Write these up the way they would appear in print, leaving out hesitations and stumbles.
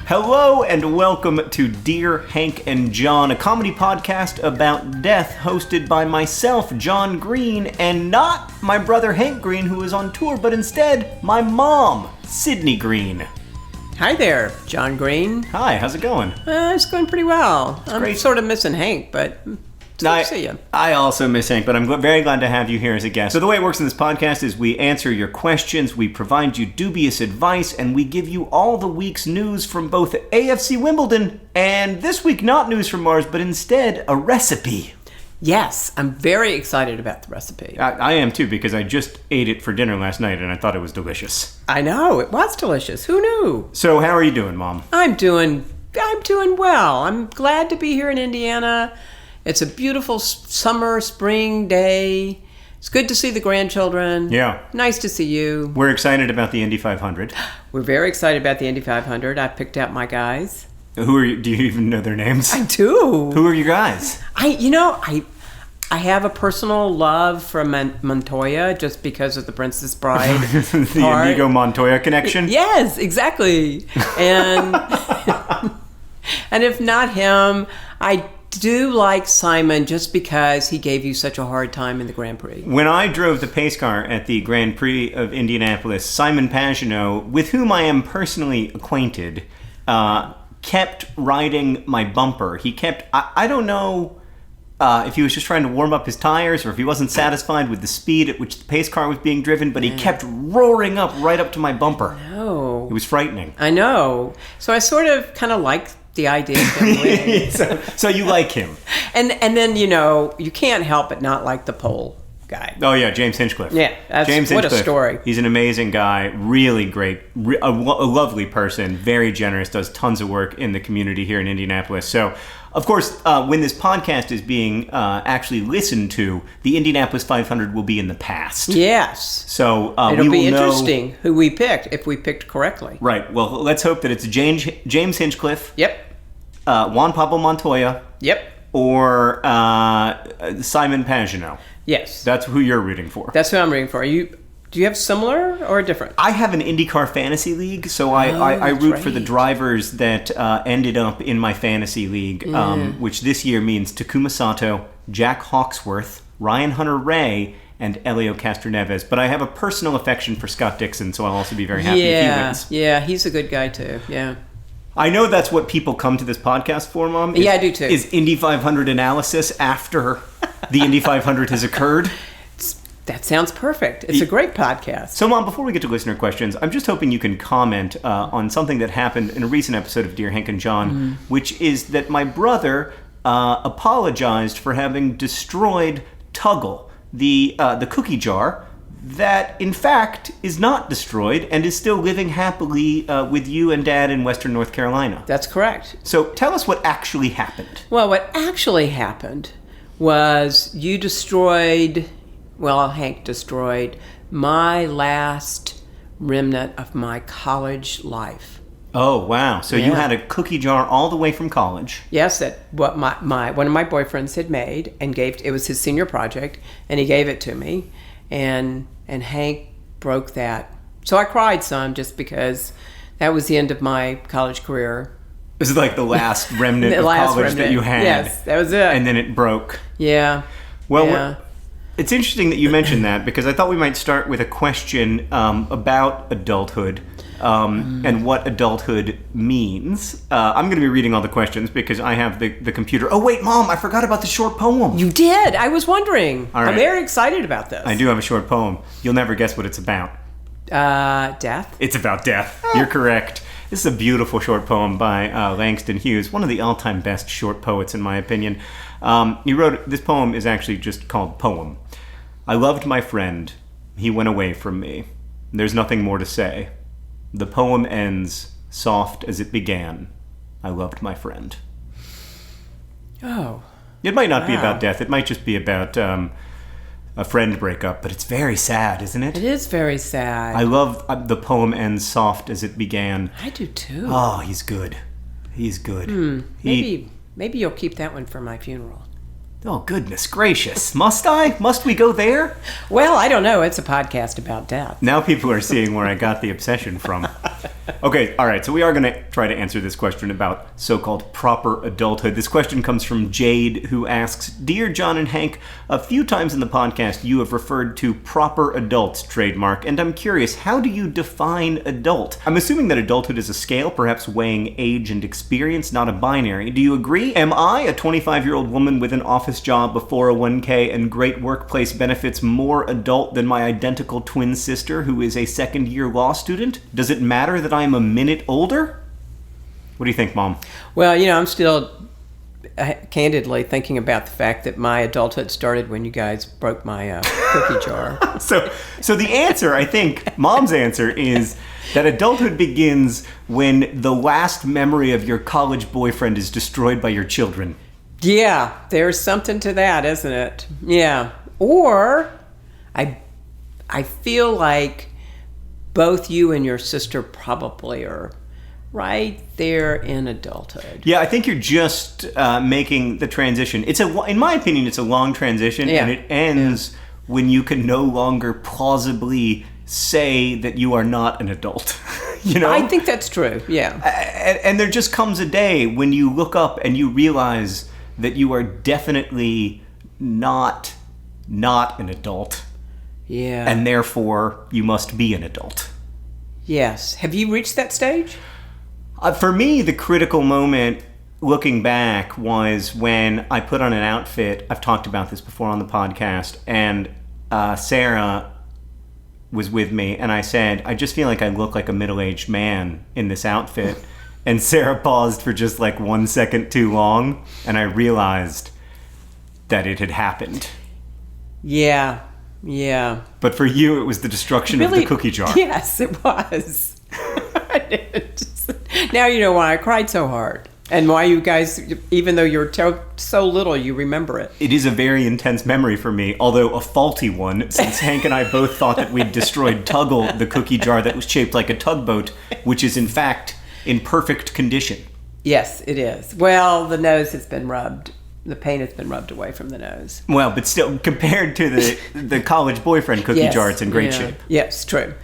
Hello and welcome to Dear Hank and John, a comedy podcast about death hosted by myself, John Green, and not my brother Hank Green, who is on tour, but instead my mom, Sydney Green. Hi there, John Green. Hi, how's it going? It's going pretty well. I'm great. sort of missing Hank, but it's good to see you. I also miss Hank, but I'm very glad to have you here as a guest. So the way it works in this podcast is we answer your questions, we provide you dubious advice, and we give you all the week's news from both AFC Wimbledon and this week not news from Mars, but instead a recipe. Yes, I'm very excited about the recipe. I am too, because I just ate it for dinner last night and I thought it was delicious. I know, it was delicious. Who knew? So how are you doing, Mom? I'm doing well. I'm glad to be here in Indiana. It's a beautiful summer, spring day. It's good to see the grandchildren. Yeah. Nice to see you. We're excited about the Indy 500. We're very excited about the Indy 500. I picked out my guys. Who are you? Do you even know their names? I do. Who are you guys? I have a personal love for Montoya just because of the Princess Bride The part. Inigo Montoya connection? Yes, exactly. And and if not him, I do like Simon just because he gave you such a hard time in the Grand Prix. When I drove the pace car at the Grand Prix of Indianapolis, Simon Pagenaud, with whom I am personally acquainted, kept riding my bumper. He kept, I don't know if he was just trying to warm up his tires or if he wasn't satisfied with the speed at which the pace car was being driven, but he kept roaring up right up to my bumper. No. It was frightening. I know. So I sort of kind of like the idea of him winning. So you like him. And then, you can't help but not like the pole guy. Oh, yeah, James Hinchcliffe. Yeah, James what a Hinchcliffe. story. He's an amazing guy, really great, a lovely person, very generous, does tons of work in the community here in Indianapolis. So, of course, when this podcast is being actually listened to, the Indianapolis 500 will be in the past. Yes. So it'll be know, interesting who we picked, if we picked correctly. Right. Well, let's hope that it's James Hinchcliffe. Yep. Juan Pablo Montoya. Yep. Or Simon Pagenaud. Yes. That's who you're rooting for. That's who I'm rooting for. Do you have similar or different? I have an IndyCar fantasy league, so I root for the drivers that ended up in my fantasy league, which this year means Takuma Sato, Jack Hawksworth, Ryan Hunter-Reay, and Elio Castroneves. But I have a personal affection for Scott Dixon, so I'll also be very happy if he wins. Yeah, he's a good guy too. Yeah. I know that's what people come to this podcast for, Mom. Yeah, I do too. Is Indy 500 analysis after the Indy 500 has occurred. That sounds perfect. It's a great podcast. So, Mom, before we get to listener questions, I'm just hoping you can comment on something that happened in a recent episode of Dear Hank and John, which is that my brother apologized for having destroyed Tuggle, the cookie jar, that, in fact, is not destroyed and is still living happily with you and Dad in Western North Carolina. That's correct. So tell us what actually happened. Well, what actually happened was Hank destroyed my last remnant of my college life. Oh, wow. So you had a cookie jar all the way from college. Yes, that what one of my boyfriends had made and it was his senior project, and he gave it to me. And Hank broke that. So I cried some just because that was the end of my college career. This is like the last remnant of college that you had. Yes, that was it. And then it broke. Yeah. Well, it's interesting that you mentioned that because I thought we might start with a question about adulthood and what adulthood means. I'm going to be reading all the questions because I have the computer. Oh, wait, Mom, I forgot about the short poem. You did? I was wondering. All right. I'm very excited about this. I do have a short poem. You'll never guess what it's about. Death? It's about death. You're correct. This is a beautiful short poem by Langston Hughes, one of the all-time best short poets in my opinion. This poem is actually just called Poem. I loved my friend. He went away from me. There's nothing more to say. The poem ends soft as it began. I loved my friend. Oh. It might not be about death. It might just be about a friend breakup, but it's very sad, isn't it? It is very sad. I love the poem ends soft as it began. I do too. Oh, he's good. He's good. Maybe you'll keep that one for my funeral. Oh, goodness gracious. Must I? Must we go there? Well, I don't know. It's a podcast about death. Now people are seeing where I got the obsession from. Okay, all right, so we are going to try to answer this question about so-called proper adulthood. This question comes from Jade, who asks, Dear John and Hank, a few times in the podcast you have referred to proper adults trademark, and I'm curious, how do you define adult? I'm assuming that adulthood is a scale, perhaps weighing age and experience, not a binary. Do you agree? Am I, a 25-year-old woman with an office job, a 401k, and great workplace benefits, more adult than my identical twin sister, who is a second-year law student? Does it matter that I'm a minute older? What do you think, Mom? Well, I'm still candidly thinking about the fact that my adulthood started when you guys broke my cookie jar. So the answer, I think, Mom's answer is that adulthood begins when the last memory of your college boyfriend is destroyed by your children. Yeah, there's something to that, isn't it? Yeah. Or I feel like both you and your sister probably are right there in adulthood. Yeah, I think you're just making the transition. In my opinion, it's a long transition, and it ends when you can no longer plausibly say that you are not an adult. I think that's true. Yeah. And there just comes a day when you look up and you realize that you are definitely not an adult. Yeah. And therefore, you must be an adult. Yes. Have you reached that stage? For me, the critical moment, looking back, was when I put on an outfit. I've talked about this before on the podcast. And Sarah was with me. And I said, I just feel like I look like a middle-aged man in this outfit. And Sarah paused for just like 1 second too long. And I realized that it had happened. Yeah. Yeah. But for you, it was the destruction of the cookie jar. Yes, it was. Now you know why I cried so hard. And why you guys, even though you're so little, you remember it. It is a very intense memory for me, although a faulty one, since Hank and I both thought that we'd destroyed Tuggle, the cookie jar that was shaped like a tugboat, which is in fact in perfect condition. Yes, it is. Well, the nose has been rubbed. The paint has been rubbed away from the nose. Well, but still, compared to the college boyfriend cookie jar, it's in great shape. Yes, true.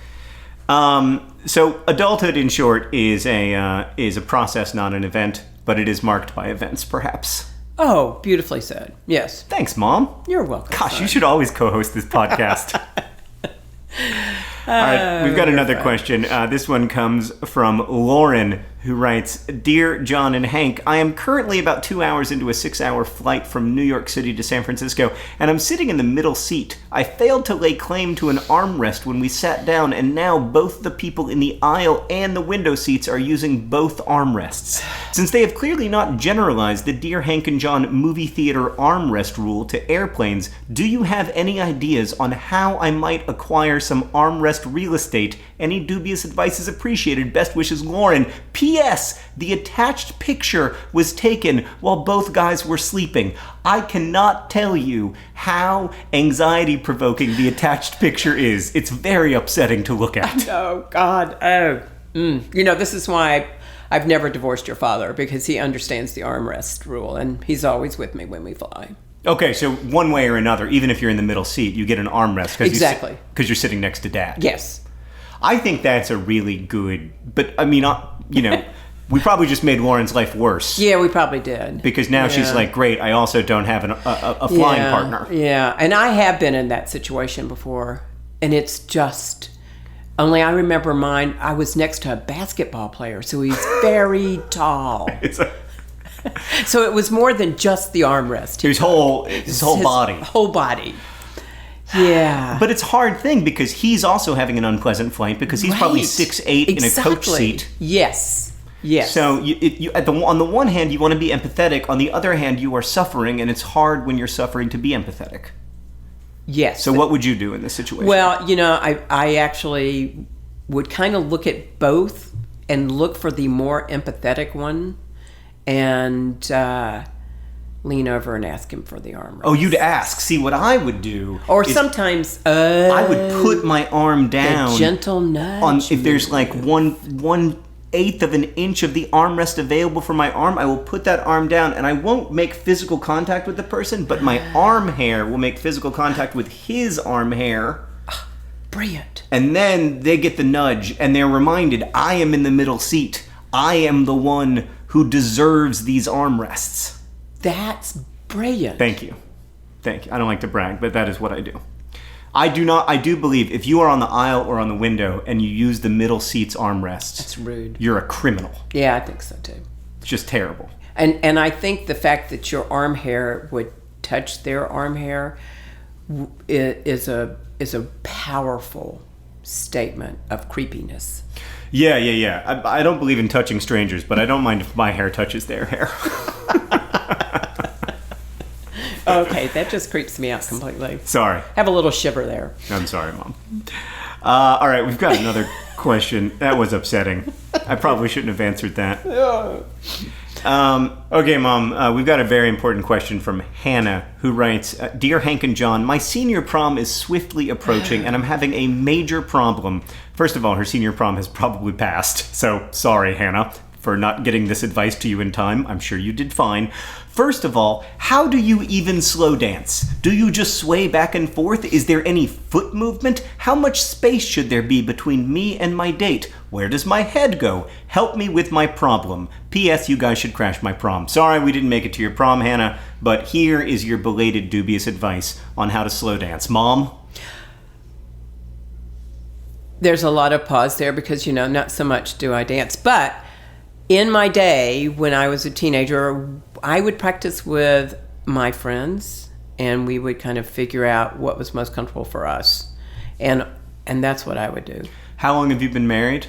So adulthood, in short, is a process, not an event, but it is marked by events, perhaps. Oh, beautifully said. Yes. Thanks, Mom. You're welcome. Gosh, you should always co-host this podcast. All right, we've got another question. This one comes from Lauren, who writes, Dear John and Hank, I am currently about 2 hours into a 6-hour flight from New York City to San Francisco, and I'm sitting in the middle seat. I failed to lay claim to an armrest when we sat down, and now both the people in the aisle and the window seats are using both armrests. Since they have clearly not generalized the Dear Hank and John movie theater armrest rule to airplanes, do you have any ideas on how I might acquire some armrest real estate? Any dubious advice is appreciated. Best wishes, Lauren. P.S. The attached picture was taken while both guys were sleeping. I cannot tell you how anxiety-provoking the attached picture is. It's very upsetting to look at. Oh, God. Oh. This is why I've never divorced your father, because he understands the armrest rule, and he's always with me when we fly. Okay, so one way or another, even if you're in the middle seat, you get an armrest. Exactly. Because you're sitting next to Dad. Yes. I think that's a really good, but I mean, we probably just made Lauren's life worse. Yeah, we probably did. Because now she's like, great, I also don't have a flying partner. Yeah, and I have been in that situation before, and it's just, only I remember mine, I was next to a basketball player, so he's very tall. So it was more than just the armrest. His whole body. Whole body. Yeah. But it's a hard thing because he's also having an unpleasant flight because he's probably 6'8" in a coach seat. Yes. Yes. So on the one hand, you want to be empathetic. On the other hand, you are suffering, and it's hard when you're suffering to be empathetic. Yes. So what would you do in this situation? Well, I actually would kind of look at both and look for the more empathetic one and lean over and ask him for the armrest. Oh, you'd ask. See, what I would do... Or sometimes... I would put my arm down... A gentle nudge. If there's like 1/8 of an inch of the armrest available for my arm, I will put that arm down, and I won't make physical contact with the person, but my arm hair will make physical contact with his arm hair. Brilliant. And then they get the nudge and they're reminded, I am in the middle seat. I am the one who deserves these armrests. That's brilliant. Thank you. Thank you. I don't like to brag, but that is what I do. I do believe if you are on the aisle or on the window and you use the middle seat's armrests, that's rude. You're a criminal. Yeah, I think so too. It's just terrible. And I think the fact that your arm hair would touch their arm hair is a powerful statement of creepiness. Yeah. I don't believe in touching strangers, but I don't mind if my hair touches their hair. Okay, that just creeps me out completely. Sorry. Have a little shiver there. I'm sorry, Mom. All right, we've got another question. That was upsetting. I probably shouldn't have answered that. Okay, Mom, we've got a very important question from Hannah, who writes, Dear Hank and John, my senior prom is swiftly approaching, and I'm having a major problem. First of all, her senior prom has probably passed, so sorry, Hannah, for not getting this advice to you in time. I'm sure you did fine. First of all, how do you even slow dance? Do you just sway back and forth? Is there any foot movement? How much space should there be between me and my date? Where does my head go? Help me with my problem. P.S. You guys should crash my prom. Sorry we didn't make it to your prom, Hannah, but here is your belated dubious advice on how to slow dance. Mom? There's a lot of pause there because, not so much do I dance, but in my day, when I was a teenager, I would practice with my friends, and we would kind of figure out what was most comfortable for us, and that's what I would do. How long have you been married?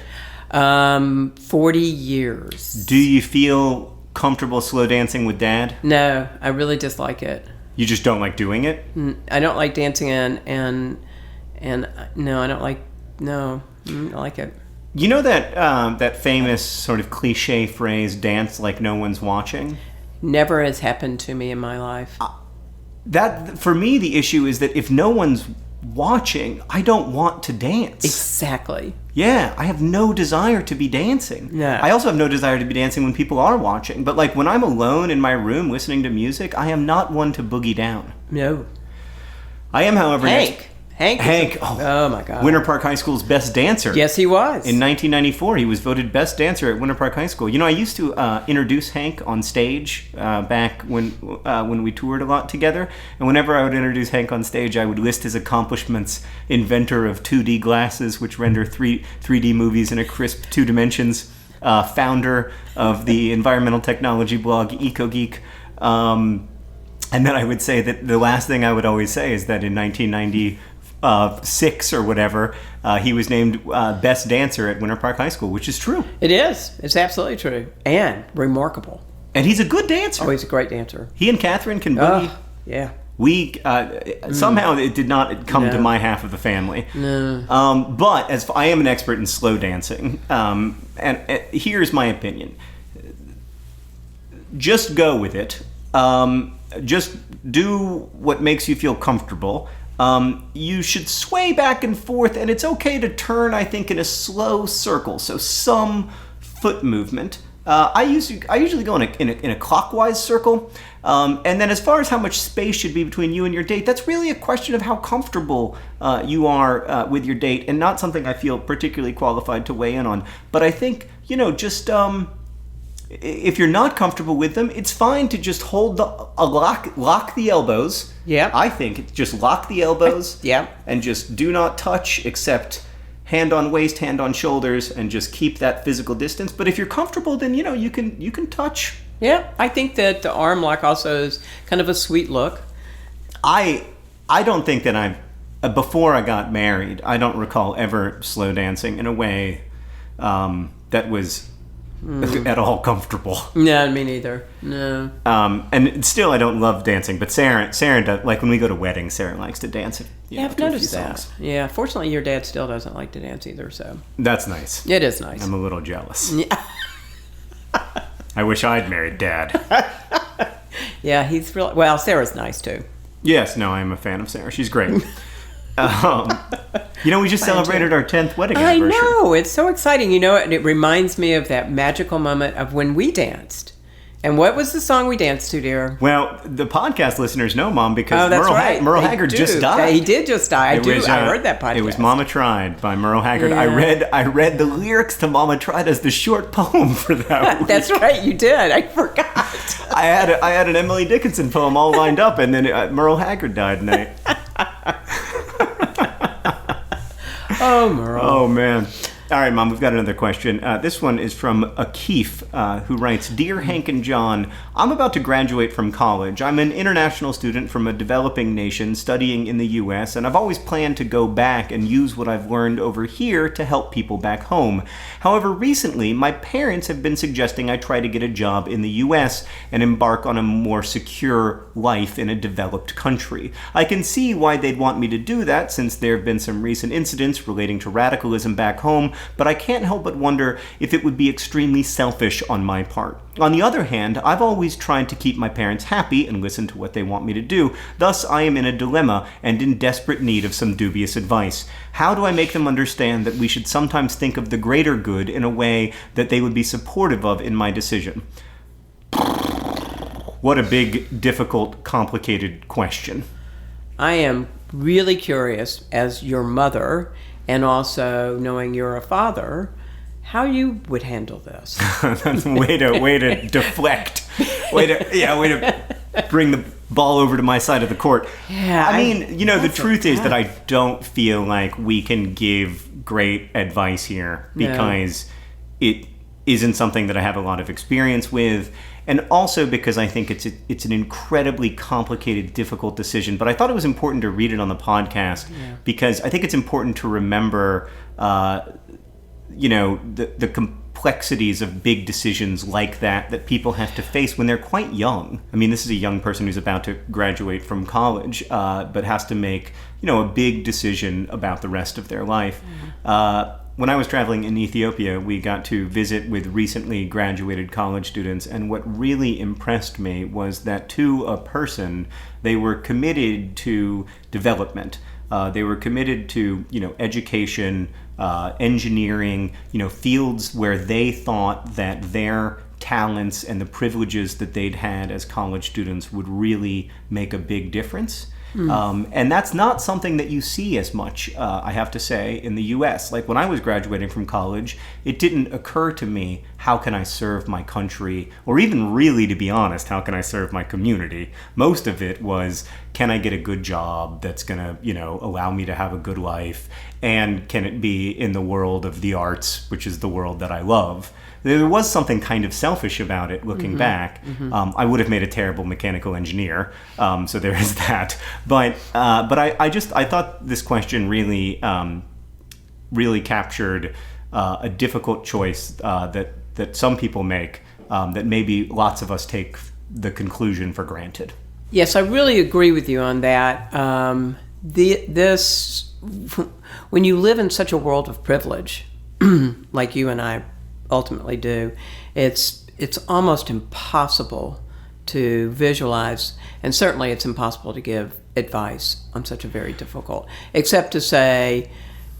40 years. Do you feel comfortable slow dancing with Dad? No, I really dislike it. You just don't like doing it? I don't like dancing, and no, I don't like it. You know that famous sort of cliche phrase, dance like no one's watching? Never has happened to me in my life. That, for me, the issue is that if no one's watching, I don't want to dance. Exactly. Yeah, I have no desire to be dancing. No. I also have no desire to be dancing when people are watching. But like when I'm alone in my room listening to music, I am not one to boogie down. No. I am, however... Hank. Oh my God. Winter Park High School's best dancer. Yes, he was. In 1994, he was voted best dancer at Winter Park High School. I used to introduce Hank on stage back when we toured a lot together. And whenever I would introduce Hank on stage, I would list his accomplishments: inventor of 2D glasses, which render 3D movies in a crisp 2 dimensions, founder of the environmental technology blog EcoGeek. And then I would say that the last thing I would always say is that in 1996 or whatever, he was named best dancer at Winter Park High School, which is true. It is. It's absolutely true. And remarkable. And he's a good dancer. Oh, he's a great dancer. He and Catherine can boogie. Yeah. We somehow it did not come to my half of the family. No. But as I am an expert in slow dancing, and here's my opinion. Just go with it. Just do what makes you feel comfortable. You should sway back and forth, and it's okay to turn, I think, in a slow circle, so some foot movement. I usually go in a clockwise circle, and then as far as how much space should be between you and your date, that's really a question of how comfortable you are with your date, and not something I feel particularly qualified to weigh in on. But I think, just... if you're not comfortable with them, it's fine to just hold lock the elbows. Yeah. I think just lock the elbows. Yeah. And just do not touch except hand on waist, hand on shoulders, and just keep that physical distance. But if you're comfortable, then you can touch. Yeah, I think that the arm lock also is kind of a sweet look. I don't think that before I got married, I don't recall ever slow dancing in a way that was at all comfortable. No, me neither. No. And still, I don't love dancing. But Sarah does, like when we go to weddings, Sarah likes to dance. I've noticed that. Yeah, fortunately, your dad still doesn't like to dance either. So that's nice. It is nice. I'm a little jealous. Yeah. I wish I'd married Dad. Yeah, he's really well. Sarah's nice too. Yes, no, I'm a fan of Sarah. She's great. We just celebrated our 10th wedding anniversary. I know. It's so exciting. And it reminds me of that magical moment of when we danced. And what was the song we danced to, dear? Well, the podcast listeners know, Mom, because Merle They Haggard do. just died. He did just die. I heard that podcast. It was Mama Tried by Merle Haggard. Yeah. I read the lyrics to Mama Tried as the short poem for that week. That's right, you did. I forgot. I had an Emily Dickinson poem all lined up, and then Merle Haggard died, and Oh, Merle. Oh, man. All right, Mom, we've got another question. This one is from Akif, who writes, Dear Hank and John, I'm about to graduate from college. I'm an international student from a developing nation studying in the U.S., and I've always planned to go back and use what I've learned over here to help people back home. However, recently, my parents have been suggesting I try to get a job in the U.S. and embark on a more secure life in a developed country. I can see why they'd want me to do that, since there have been some recent incidents relating to radicalism back home, but I can't help but wonder if it would be extremely selfish on my part. On the other hand, I've always tried to keep my parents happy and listen to what they want me to do. Thus, I am in a dilemma and in desperate need of some dubious advice. How do I make them understand that we should sometimes think of the greater good in a way that they would be supportive of in my decision? What a big, difficult, complicated question. I am really curious, as your mother, and also knowing you're a father, how you would handle this. That's way to deflect. Way to bring the ball over to my side of the court. Yeah. I mean, the truth is that I don't feel like we can give great advice here because it isn't something that I have a lot of experience with. And also because I think it's an incredibly complicated, difficult decision. But I thought it was important to read it on the podcast because I think it's important to remember, the complexities of big decisions like that people have to face when they're quite young. I mean, this is a young person who's about to graduate from college, but has to make, a big decision about the rest of their life. When I was traveling in Ethiopia, we got to visit with recently graduated college students, and what really impressed me was that to a person, they were committed to development. They were committed to, education, engineering, fields where they thought that their talents and the privileges that they'd had as college students would really make a big difference. And that's not something that you see as much, I have to say, in the U.S. Like when I was graduating from college, it didn't occur to me, how can I serve my country? Or even really, to be honest, how can I serve my community? Most of it was, can I get a good job that's going to, allow me to have a good life? And can it be in the world of the arts, which is the world that I love? There was something kind of selfish about it looking back. I would have made a terrible mechanical engineer, so there is that. But I thought this question really captured a difficult choice that some people make, that maybe lots of us take the conclusion for granted. Yes, I really agree with you on that. When you live in such a world of privilege, like you and I ultimately do, it's almost impossible to visualize, and certainly it's impossible to give advice on such a very difficult, except to say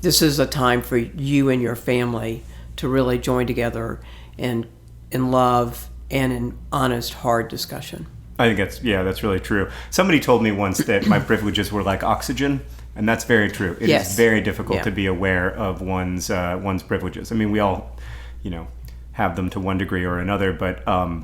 this is a time for you and your family to really join together in love and in honest, hard discussion. I think that's really true. Somebody told me once that my privileges were like oxygen, and that's very true. It is very difficult to be aware of one's privileges. I mean, we all, have them to one degree or another, but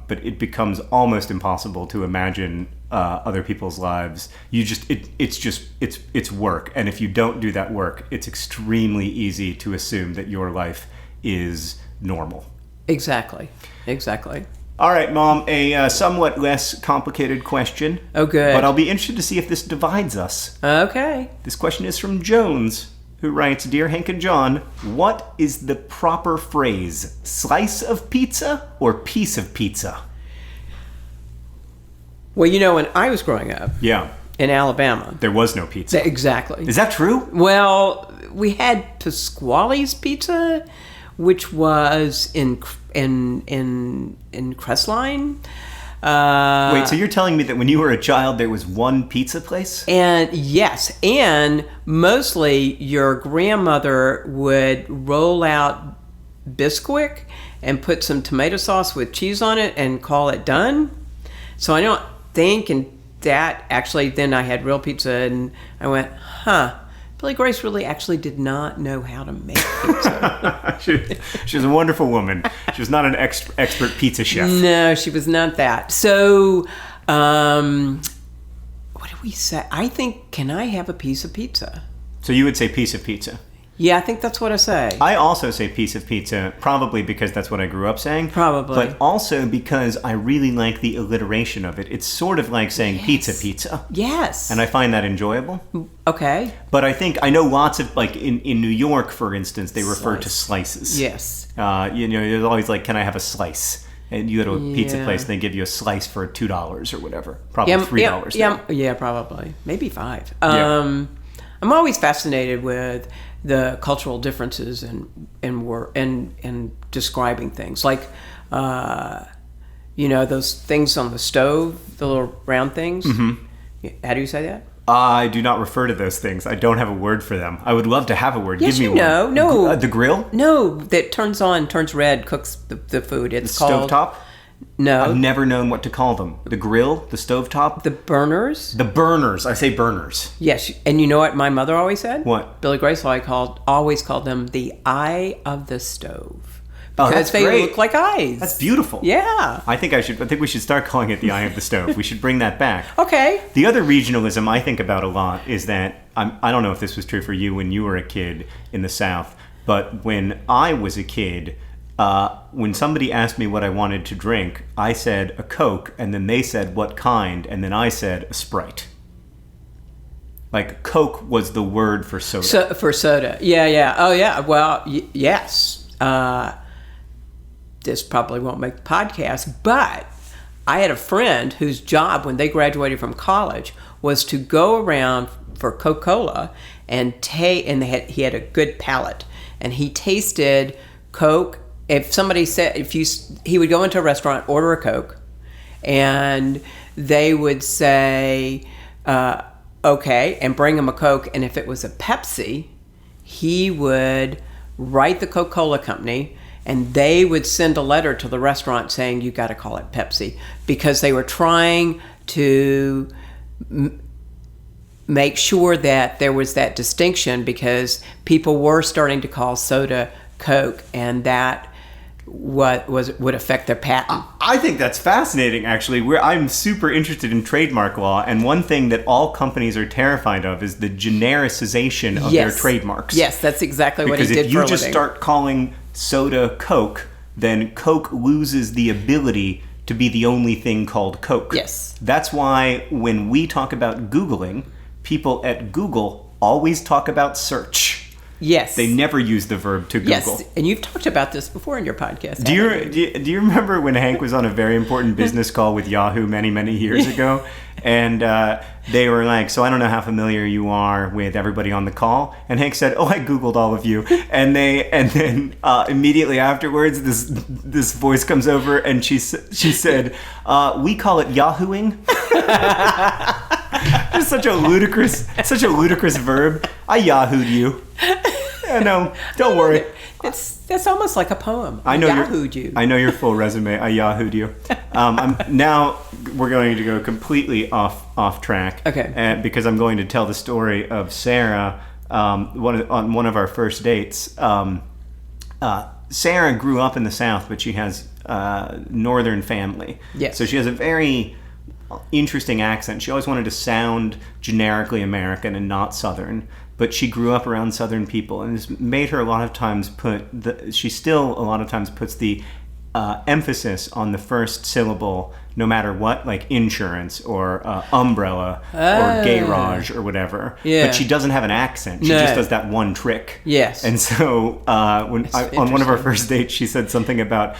it becomes almost impossible to imagine other people's lives. It's work, and if you don't do that work, it's extremely easy to assume that your life is normal. Exactly. All right, Mom, a somewhat less complicated question. Oh, good. But I'll be interested to see if this divides us. Okay. This question is from Jones, who writes, Dear Hank and John, what is the proper phrase? Slice of pizza or piece of pizza? Well, when I was growing up in Alabama, there was no pizza. Exactly. Is that true? Well, we had Pasquale's Pizza, which was in Crestline. Wait, so you're telling me that when you were a child there was one pizza place? And yes, and mostly your grandmother would roll out Bisquick and put some tomato sauce with cheese on it and call it done. So I don't think, and that actually, then I had real pizza and I went, Billy Grace really actually did not know how to make pizza. She was a wonderful woman. She was not an expert pizza chef. No, she was not that. So, what do we say? I think, can I have a piece of pizza? So you would say piece of pizza? Yeah, I think that's what I say. I also say piece of pizza, probably because that's what I grew up saying. Probably. But also because I really like the alliteration of it. It's sort of like saying pizza. Yes. And I find that enjoyable. Okay. But I know lots of, like in New York, for instance, they refer to slices. Yes. There's always like, can I have a slice? And you go to a pizza place and they give you a slice for $2 or whatever. Probably $3. Yeah, probably. Maybe $5. I'm always fascinated with the cultural differences in describing things, like those things on the stove, the little round things. Mm-hmm. How do you say that? I do not refer to those things. I don't have a word for them. I would love to have a word. Yes, Give me one. No. The grill? No, that turns red, cooks the food. It's called stovetop. No. I've never known what to call them. The grill, the stovetop, the burners. The burners. I say burners. Yes, and you know what my mother always said? What? Billy Grace always called them the eye of the stove. Because they look like eyes. That's beautiful. Yeah. I think we should start calling it the eye of the stove. We should bring that back. Okay. The other regionalism I think about a lot is that I don't know if this was true for you when you were a kid in the South, but when I was a kid, when somebody asked me what I wanted to drink, I said a Coke, and then they said what kind, and then I said a Sprite. Like Coke was the word for soda. For soda. Yeah. Oh, yeah. Well, yes. This probably won't make the podcast, but I had a friend whose job when they graduated from college was to go around for Coca-Cola and he had a good palate, and he tasted Coke. If somebody said, he would go into a restaurant, order a Coke, and they would say, okay, and bring him a Coke. And if it was a Pepsi, he would write the Coca-Cola company, and they would send a letter to the restaurant saying, you got to call it Pepsi, because they were trying to make sure that there was that distinction, because people were starting to call soda Coke, and that would affect their patent. I think that's fascinating, actually. I'm super interested in trademark law, and one thing that all companies are terrified of is the genericization of their trademarks. Yes, that's exactly what he did for a living. Because if you just start calling soda Coke, then Coke loses the ability to be the only thing called Coke. Yes. That's why when we talk about Googling, people at Google always talk about search. Yes. They never use the verb to Google. Yes, and you've talked about this before in your podcast. Do you remember when Hank was on a very important business call with Yahoo many, many years ago? And they were like, so I don't know how familiar you are with everybody on the call. And Hank said, I Googled all of you. And then immediately afterwards, this voice comes over and she said, we call it Yahooing. Just such a ludicrous verb. I Yahooed you. Yeah, no, don't worry. That's almost like a poem. I know Yahooed you. I know your full resume. I Yahooed you. Now we're going to go completely off track. Okay. Because I'm going to tell the story of Sarah. On one of our first dates. Sarah grew up in the South, but she has northern family. Yes. So she has a very interesting accent. She always wanted to sound generically American and not Southern, but she grew up around Southern people, and it's made her a lot of times she still a lot of times puts the emphasis on the first syllable, no matter what, like insurance or umbrella or garage or whatever. Yeah. But she doesn't have an accent. She just does that one trick. Yes. And so on one of our first dates, she said something about.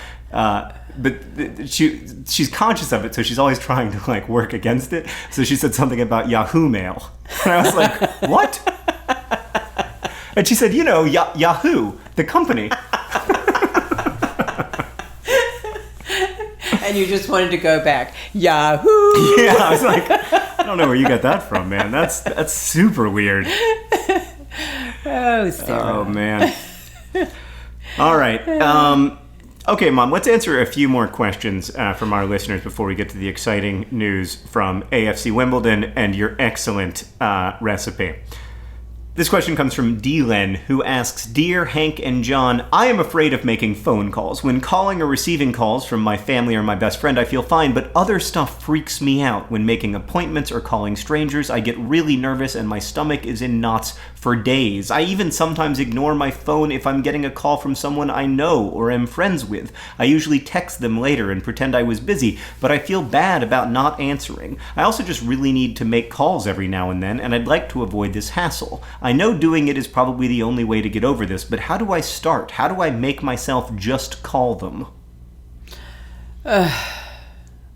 But she's conscious of it, so she's always trying to like work against it. So she said something about Yahoo Mail, and I was like, "What?" And she said, Yahoo, the company. And you just wanted to go back, Yahoo. Yeah, I was like, I don't know where you got that from, man. That's super weird. Oh, Sarah. Oh man. All right. Okay, Mom, let's answer a few more questions from our listeners before we get to the exciting news from AFC Wimbledon and your excellent recipe. This question comes from Delen, who asks, Dear Hank and John, I am afraid of making phone calls. When calling or receiving calls from my family or my best friend, I feel fine, but other stuff freaks me out. When making appointments or calling strangers, I get really nervous and my stomach is in knots for days. I even sometimes ignore my phone if I'm getting a call from someone I know or am friends with. I usually text them later and pretend I was busy, but I feel bad about not answering. I also just really need to make calls every now and then, and I'd like to avoid this hassle. I know doing it is probably the only way to get over this, but how do I start? How do I make myself just call them?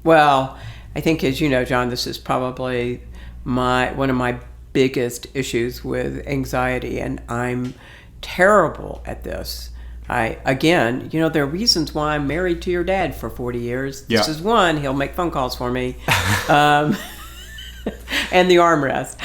Well, I think, as you know, John, this is probably one of my biggest issues with anxiety, and I'm terrible at this. Again, there are reasons why I'm married to your dad for 40 years. Yeah. This is one. He'll make phone calls for me. And the armrest.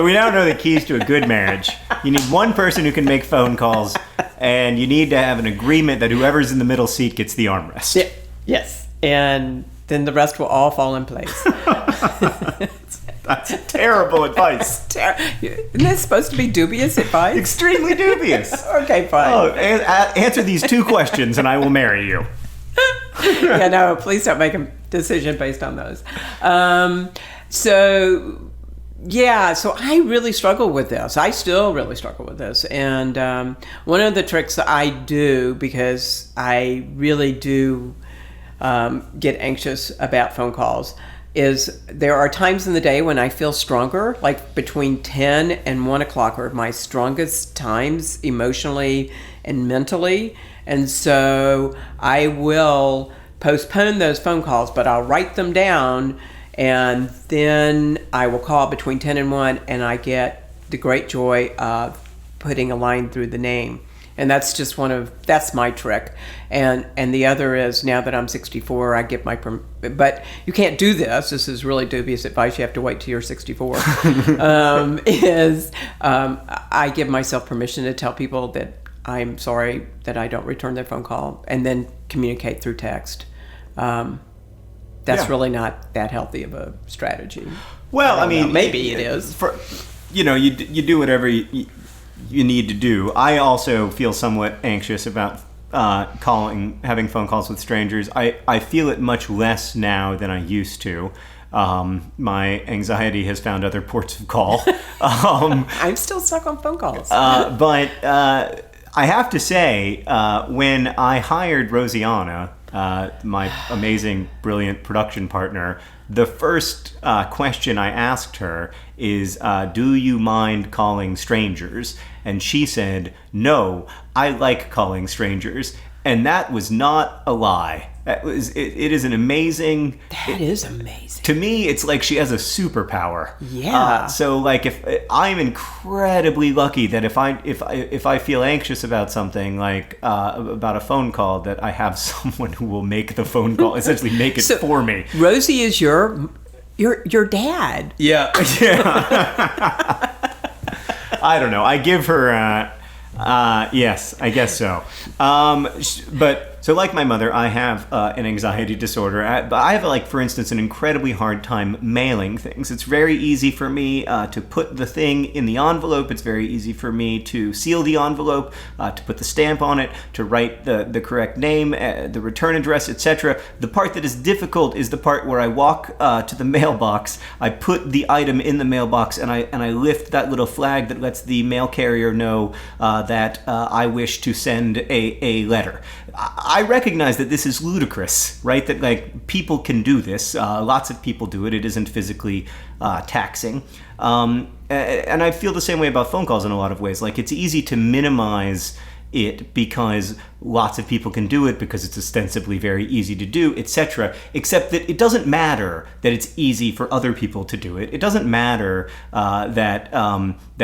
We now know the keys to a good marriage. You need one person who can make phone calls, and you need to have an agreement that whoever's in the middle seat gets the armrest. Yeah, yes, and then the rest will all fall in place. That's terrible advice. Isn't this supposed to be dubious advice? Extremely dubious. Okay, fine. Oh, answer these two questions, and I will marry you. Yeah, no, please don't make a decision based on those. So I really struggle with this. I still really struggle with this. And one of the tricks that I do, because I really do get anxious about phone calls, is there are times in the day when I feel stronger, like between 10 and 1 o'clock are my strongest times emotionally and mentally. And so I will postpone those phone calls, but I'll write them down, and then I will call between 10 and 1, and I get the great joy of putting a line through the name. And that's just that's my trick. And the other is, now that I'm 64, I give but you can't do this. This is really dubious advice. You have to wait till you're 64. I give myself permission to tell people that I'm sorry that I don't return their phone call, and then communicate through text. That's really not that healthy of a strategy. Well, I mean, maybe it is. You do whatever you need to do. I also feel somewhat anxious about having phone calls with strangers. I feel it much less now than I used to. My anxiety has found other ports of call. I'm still stuck on phone calls. But I have to say, when I hired Rosianna, my amazing, brilliant production partner, the first question I asked her is, do you mind calling strangers? And she said, no, I like calling strangers. And that was not a lie. It is an amazing... That is amazing. To me, it's like she has a superpower. Yeah. So, like, if I'm incredibly lucky that if I feel anxious about something, like about a phone call, that I have someone who will make the phone call, essentially make it for me. Rosie is your dad. Yeah. Yeah. I don't know. I give her. Yes, I guess so. But so, like my mother, I have an anxiety disorder. I have, like, for instance, an incredibly hard time mailing things. It's very easy for me to put the thing in the envelope. It's very easy for me to seal the envelope, to put the stamp on it, to write the correct name, the return address, etc. The part that is difficult is the part where I walk to the mailbox, I put the item in the mailbox, and I lift that little flag that lets the mail carrier know that I wish to send a letter. I recognize that this is ludicrous, right? That, like, people can do this. Lots of people do it. It isn't physically taxing. And I feel the same way about phone calls in a lot of ways. Like, it's easy to minimize it because lots of people can do it, because it's ostensibly very easy to do, etc. Except that it doesn't matter that it's easy for other people to do it. It doesn't matter that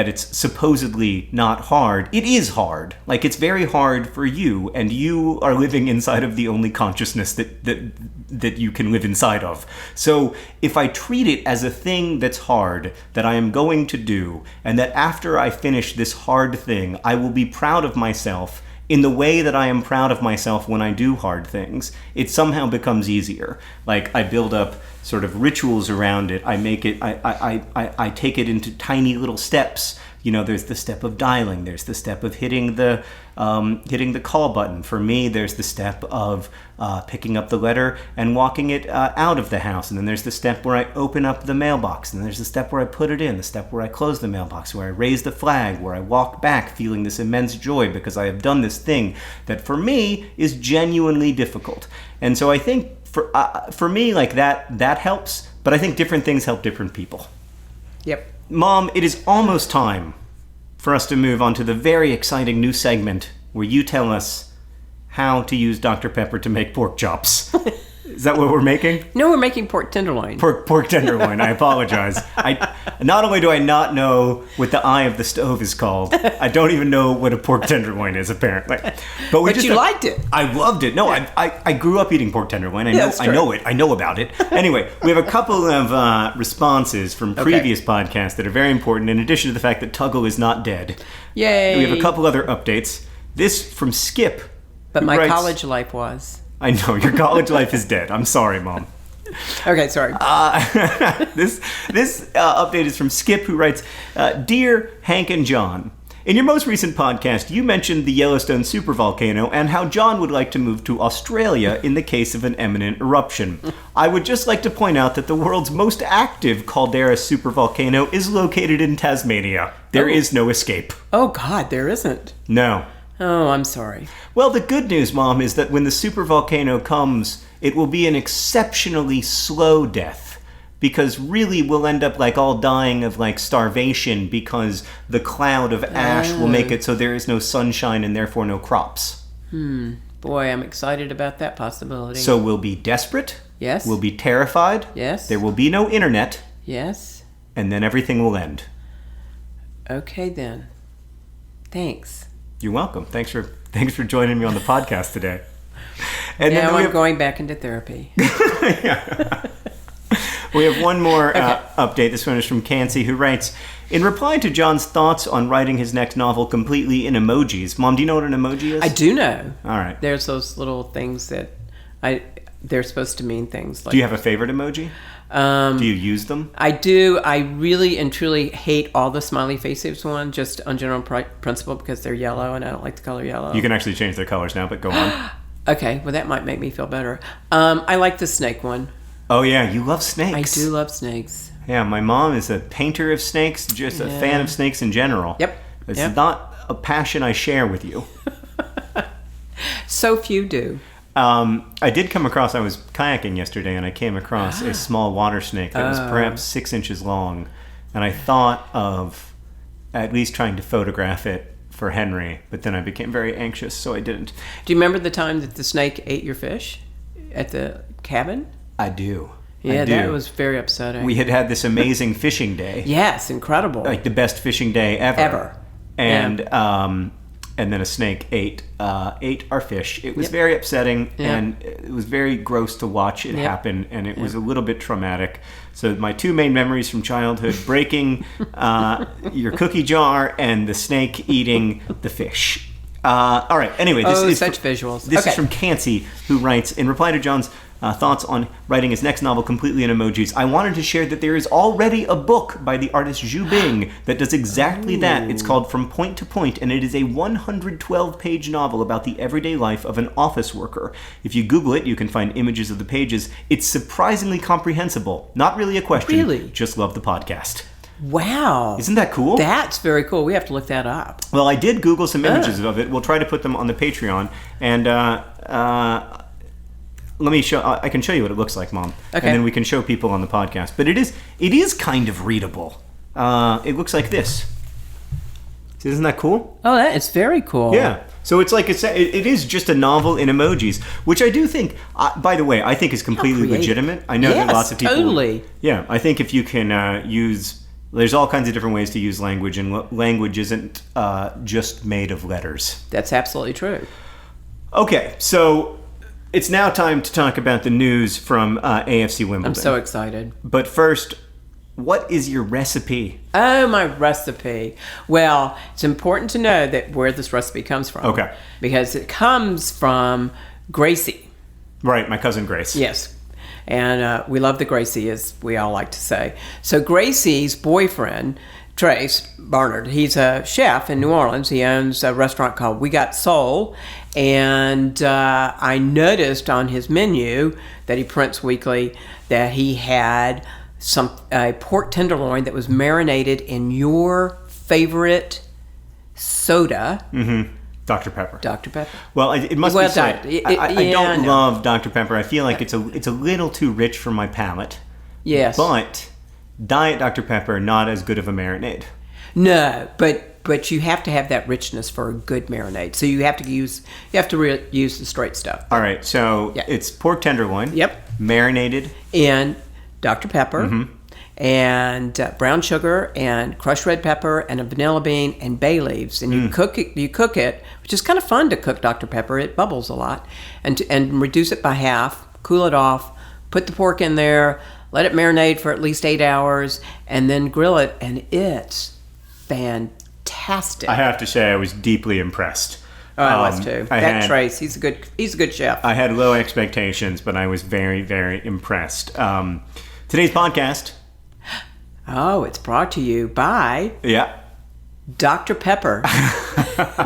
it's supposedly not hard. It is hard. Like, it's very hard for you, and you are living inside of the only consciousness that you can live inside of. So if I treat it as a thing that's hard, that I am going to do, and that after I finish this hard thing, I will be proud of myself myself in the way that I am proud of myself when I do hard things, it somehow becomes easier. Like, I build up sort of rituals around it. I make it, I take it into tiny little steps. You know, there's the step of dialing. There's the step of hitting the call button. For me, there's the step of picking up the letter and walking it out of the house. And then there's the step where I open up the mailbox. And then there's the step where I put it in, the step where I close the mailbox, where I raise the flag, where I walk back feeling this immense joy because I have done this thing that for me is genuinely difficult. And so I think for me, like that helps. But I think different things help different people. Yep. Mom, it is almost time for us to move on to the very exciting new segment where you tell us how to use Dr. Pepper to make pork chops. Is that what we're making? No, we're making pork tenderloin. Pork tenderloin. I apologize. Not only do I not know what the eye of the stove is called, I don't even know what a pork tenderloin is, apparently. But you liked it. I loved it. No, yeah. I grew up eating pork tenderloin. I know it. I know about it. Anyway, we have a couple of responses from previous podcasts that are very important, in addition to the fact that Tuggle is not dead. Yay. We have a couple other updates. This from Skip. But my college life was. I know, your college life is dead. I'm sorry, Mom. Okay, sorry. This update is from Skip, who writes, Dear Hank and John, in your most recent podcast, you mentioned the Yellowstone supervolcano and how John would like to move to Australia in the case of an imminent eruption. I would just like to point out that the world's most active caldera supervolcano is located in Tasmania. There is no escape. Oh, God, there isn't. No. Oh, I'm sorry. Well, the good news, Mom, is that when the supervolcano comes, it will be an exceptionally slow death. Because really we'll end up like all dying of like starvation because the cloud of ash will make it so there is no sunshine and therefore no crops. Boy, I'm excited about that possibility. So we'll be desperate. Yes. We'll be terrified. Yes. There will be no internet. Yes. And then everything will end. Okay, then. Thanks. You're welcome. Thanks for joining me on the podcast today. And now I'm going back into therapy. Yeah. We have one more update. This one is from Cansey, who writes, in reply to John's thoughts on writing his next novel completely in emojis. Mom, do you know what an emoji is? I do know. All right. There's those little things that they're supposed to mean things. Like, do you have a favorite emoji? Do you use them? I do. I really and truly hate all the smiley faces one, just on general principle, because they're yellow and I don't like the color yellow. You can actually change their colors now, but go on. Okay, well that might make me feel better. I like the snake one. Oh yeah, you love snakes. I do love snakes. Yeah, my mom is a painter of snakes, just a fan of snakes in general. Yep. It's not a passion I share with you. So few do. I did come across, I was kayaking yesterday, and I came across a small water snake that was perhaps 6 inches long. And I thought of at least trying to photograph it for Henry, but then I became very anxious, so I didn't. Do you remember the time that the snake ate your fish at the cabin? I do. Yeah, that was very upsetting. We had this amazing fishing day. Yes, incredible. Like the best fishing day ever. And then a snake ate our fish. It was very upsetting, and it was very gross to watch it happen, and it was a little bit traumatic. So my two main memories from childhood, breaking your cookie jar and the snake eating the fish. All right, anyway. This is such visuals. This is from Cansey, who writes, in reply to John's thoughts on writing his next novel completely in emojis, I wanted to share that there is already a book by the artist Zhu Bing that does exactly that. It's called From Point to Point, and it is a 112-page novel about the everyday life of an office worker. If you Google it, you can find images of the pages. It's surprisingly comprehensible. Not really a question. Really? Just love the podcast. Wow. Isn't that cool? That's very cool. We have to look that up. Well, I did Google some images of it. We'll try to put them on the Patreon, and let me show. I can show you what it looks like, Mom, and then we can show people on the podcast. But it is kind of readable. It looks like this. See, isn't that cool? Oh, that is very cool. Yeah. So it's like it is just a novel in emojis, which I do think. By the way, I think is completely legitimate. I know that lots of people. Totally. Yeah, I think if you can use. There's all kinds of different ways to use language, and language isn't just made of letters. That's absolutely true. Okay, so it's now time to talk about the news from AFC Wimbledon. I'm so excited. But first, What is your recipe? Oh, my recipe. Well, it's important to know that where this recipe comes from. Okay. Because it comes from Gracie. Right, my cousin Grace. Yes. And we love the Gracie, as we all like to say. So Gracie's boyfriend, Trace Barnard, he's a chef in New Orleans. He owns a restaurant called We Got Soul. And I noticed on his menu that he prints weekly that he had a pork tenderloin that was marinated in your favorite soda. Mm-hmm. Dr. Pepper. Dr. Pepper. Well, it must be said. I don't no. love Dr. Pepper. I feel like it's a little too rich for my palate. Yes. But Diet Dr. Pepper, not as good of a marinade. No, but you have to have that richness for a good marinade. So you have to use the straight stuff. All right. So it's pork tenderloin. Yep. Marinated in Dr. Pepper and brown sugar and crushed red pepper and a vanilla bean and bay leaves, and you cook it, which is kind of fun to cook Dr. Pepper. It bubbles a lot, and reduce it by half, cool it off, put the pork in there, let it marinate for at least 8 hours, and then grill it, and it's fantastic. I have to say, I was deeply impressed. Oh, I was too. Trace, he's a good chef. I had low expectations, but I was very, very impressed. Today's podcast. Oh, it's brought to you by Yeah. Dr. Pepper.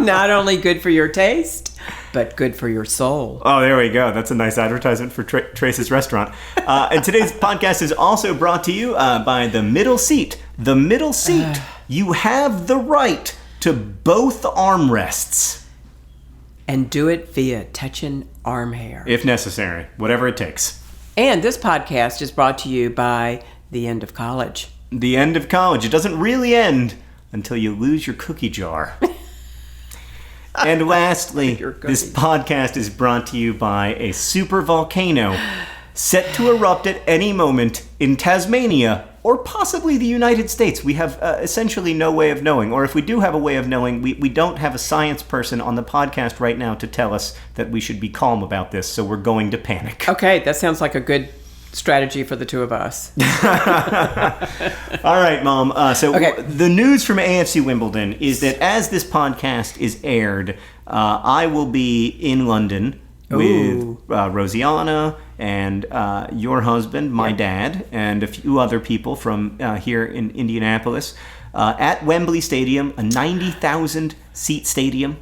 Not only good for your taste, but good for your soul. Oh, there we go. That's a nice advertisement for Trace's restaurant. And today's podcast is also brought to you by The Middle Seat. The Middle Seat. You have the right to both armrests. And do it via touching arm hair. If necessary. Whatever it takes. And this podcast is brought to you by The End of College. The End of College. It doesn't really end until you lose your cookie jar. And lastly, this podcast is brought to you by a super volcano set to erupt at any moment in Tasmania or possibly the United States. We have essentially no way of knowing. Or if we do have a way of knowing, we don't have a science person on the podcast right now to tell us that we should be calm about this, so we're going to panic. Okay, that sounds like a good strategy for the two of us. All right, Mom. The news from AFC Wimbledon is that as this podcast is aired, I will be in London with Rosianna and your husband, my dad, and a few other people from here in Indianapolis at Wembley Stadium, a 90,000 seat stadium,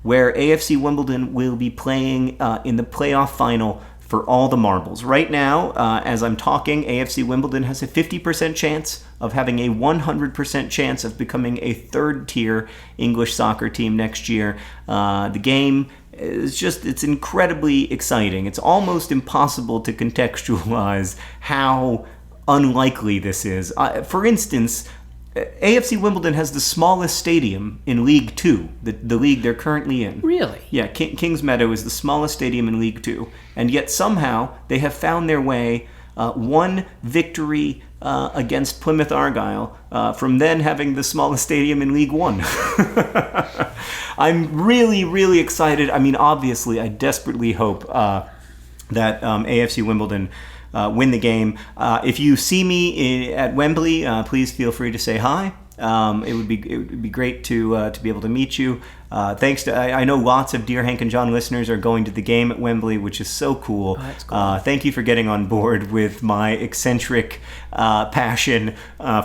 where AFC Wimbledon will be playing in the playoff final for all the marbles. Right now, as I'm talking, AFC Wimbledon has a 50% chance of having a 100% chance of becoming a third-tier English soccer team next year. The game it's incredibly exciting. It's almost impossible to contextualize how unlikely this is. For instance, AFC Wimbledon has the smallest stadium in League Two, the league they're currently in. Really? Yeah, Kings Meadow is the smallest stadium in League Two, and yet somehow they have found their way one victory against Plymouth Argyle from then having the smallest stadium in League One. I'm really, really excited. I mean, obviously, I desperately hope that AFC Wimbledon win the game. If you see me at Wembley, please feel free to say hi. It would be great to be able to meet you. Thanks to I know lots of Dear Hank and John listeners are going to the game at Wembley, which is so cool. Oh, that's cool. Thank you for getting on board with my eccentric passion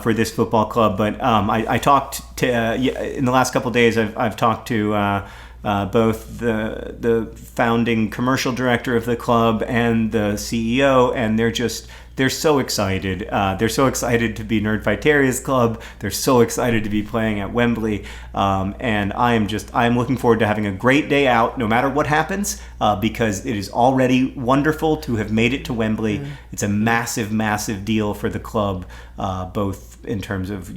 for this football club. But I talked to in the last couple of days. I've talked to both the founding commercial director of the club and the CEO, and they're so excited. They're so excited to be Nerdfighteria's club. They're so excited to be playing at Wembley. And I'm looking forward to having a great day out, no matter what happens, because it is already wonderful to have made it to Wembley. Mm-hmm. It's a massive, massive deal for the club, both in terms of,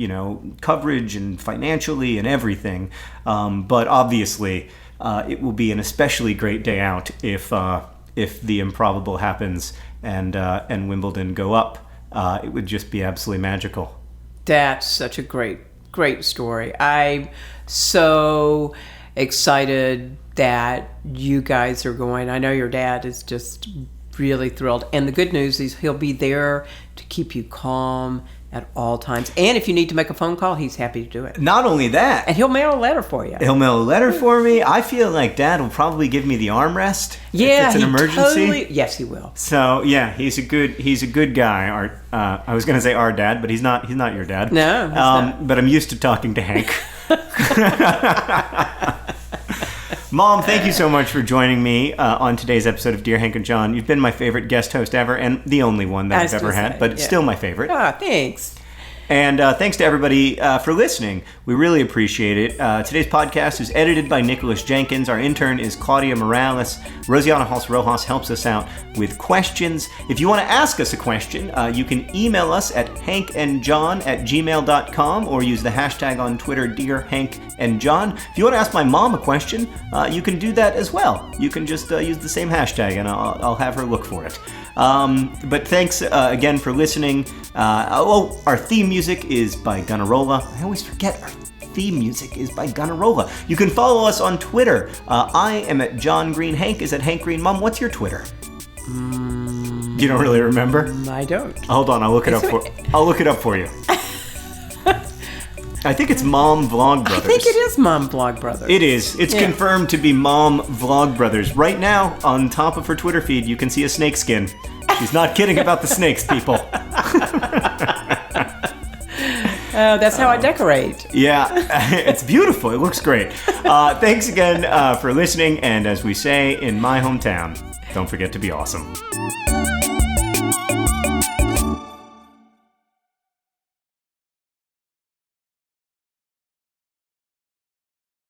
coverage and financially and everything. But obviously, it will be an especially great day out if the improbable happens and Wimbledon go up. It would just be absolutely magical. That's such a great story. I'm so excited that you guys are going. I know your dad is just really thrilled. And the good news is he'll be there to keep you calm at all times. And if you need to make a phone call, he's happy to do it. Not only that, And he'll mail a letter for you. he'll mail a letter for me. I feel like Dad will probably give me the armrest Yeah, if it's an emergency. Yes, he will. So yeah, he's a good guy. I was gonna say our dad, but he's not your dad. No, he's not. But I'm used to talking to Hank. Mom, thank you so much for joining me on today's episode of Dear Hank and John. You've been my favorite guest host ever, and the only one that I've ever had, but still my favorite. Ah, thanks. And thanks to everybody for listening. We really appreciate it. Today's podcast is edited by Nicholas Jenkins. Our intern is Claudia Morales. Rosiana Hals-Rojas helps us out with questions. If you want to ask us a question, you can email us at hankandjohn@gmail.com or use the hashtag on Twitter, Dear Hank and John. If you want to ask my mom a question, you can do that as well. You can just use the same hashtag and I'll have her look for it. But thanks again for listening. Our theme music is by Gunnarolla. I always forget our theme music is by Gunnarolla. You can follow us on Twitter. I am at John Green. Hank is at Hank Green. Mom, what's your Twitter? You don't really remember? I don't. Hold on, I'll look it up for you. I think it's Mom Vlog Brothers. I think it is Mom Vlog Brothers. It is. It's confirmed to be Mom Vlog Brothers. Right now, on top of her Twitter feed, you can see a snake skin. She's not kidding about the snakes, people. Oh, that's how I decorate. Yeah, it's beautiful. It looks great. Thanks again for listening. And as we say in my hometown, don't forget to be awesome.